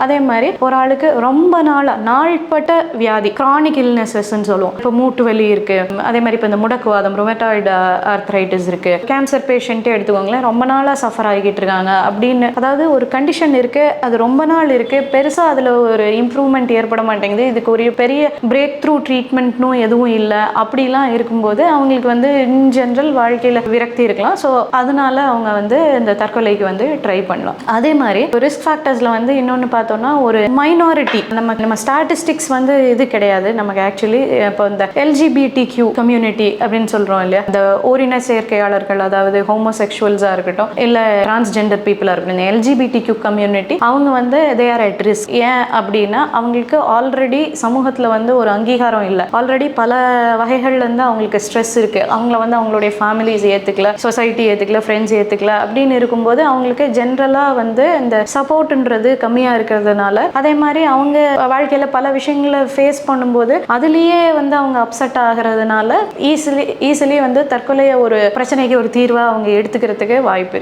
அதே மாதிரி ஒரு ஆளுக்கு ரொம்ப நாள்பட்ட வியாதி, கிரானிக் இல்னஸஸ்ன்னு சொல்லுவோம். இப்போ மூட்டு வலி இருக்கு, அதே மாதிரி இப்போ இந்த முடக்குவாதம், ரொமட்டாய்டு ஆர்த்ரைட்டிஸ் இருக்கு, கேன்சர் பேஷண்ட்டே எடுத்துக்கோங்களேன், ரொம்ப நாளாக சஃபர் ஆகிட்டு இருக்காங்க அப்படின்னு. அதாவது ஒரு கண்டிஷன் இருக்கு, அது ரொம்ப நாள் இருக்கு, பெருசாக அதில் ஒரு இம்ப்ரூவ்மெண்ட் ஏற்பட மாட்டேங்குது, இதுக்கு ஒரு பெரிய பிரேக் த்ரூ ட்ரீட்மெண்ட்னும் எதுவும் இல்லை, அப்படிலாம் இருக்கும்போது அவங்களுக்கு இன் ஜென்ரல் வாழ்க்கையில் விரக்தி இருக்கலாம். ஸோ அதனால அவங்க இந்த தற்கொலைக்கு ட்ரை பண்ணலாம். அதே மாதிரி ரிஸ்க் ஃபேக்டர்ஸில் இன்னொன்று பார்த்தோம்னா, ஒரு மைனாரிட்டி, நம்ம ஸ்டாட்டிஸ்டிக்ஸ் இது கிடையாது நமக்கு ஆக்சுவலி. இப்போ இந்த LGBTQ கம்யூனிட்டி அப்படின்னு சொல்கிறோம் இல்லையா, இந்த ஓரின சேர்க்கையாளர்கள், அதாவது ஹோமோசெக்சுவல்ஸாக இருக்கட்டும் இல்லை டிரான்ஸ்ஜெண்டர் பீப்புளாக இருக்கட்டும், இந்த LGBTQ கம்யூனிட்டி அவங்க தே ஆர் அட் ரிஸ்க். ஏன் அப்படின்னா, அவங்களுக்கு ஆல்ரெடி சமூகத்தில் ஒரு அங்கீகாரம் இல்லை, ஆல்ரெடி பல வகைகள்லேருந்து அவங்களுக்கு ஸ்ட்ரெஸ் இருக்குது, அவங்கள அவங்களுடைய ஃபேமிலிஸ் ஏற்றுக்கல, சொசைட்டி ஏற்றுக்கல, ஃப்ரெண்ட்ஸ் ஏற்றுக்கல அப்படின்னு இருக்கும்போது அவங்களுக்கு ஜென்ரலாக இந்த சப்போர்ட்ன்றது கம்மியாக இருக்கிறதுனால, அதே மாதிரி அவங்க வாழ்க்கையில் பல விஷயங்களை ஃபேஸ் பண்ணும்போது அதுலேயே அவங்க அப்செட் ஆகிறதுனால ஈஸிலி தற்கொலையை ஒரு பிரச்சனைக்கு ஒரு தீர்வாக அவங்க எடுத்துக்கிறதுக்கு வாய்ப்பு இருக்குது.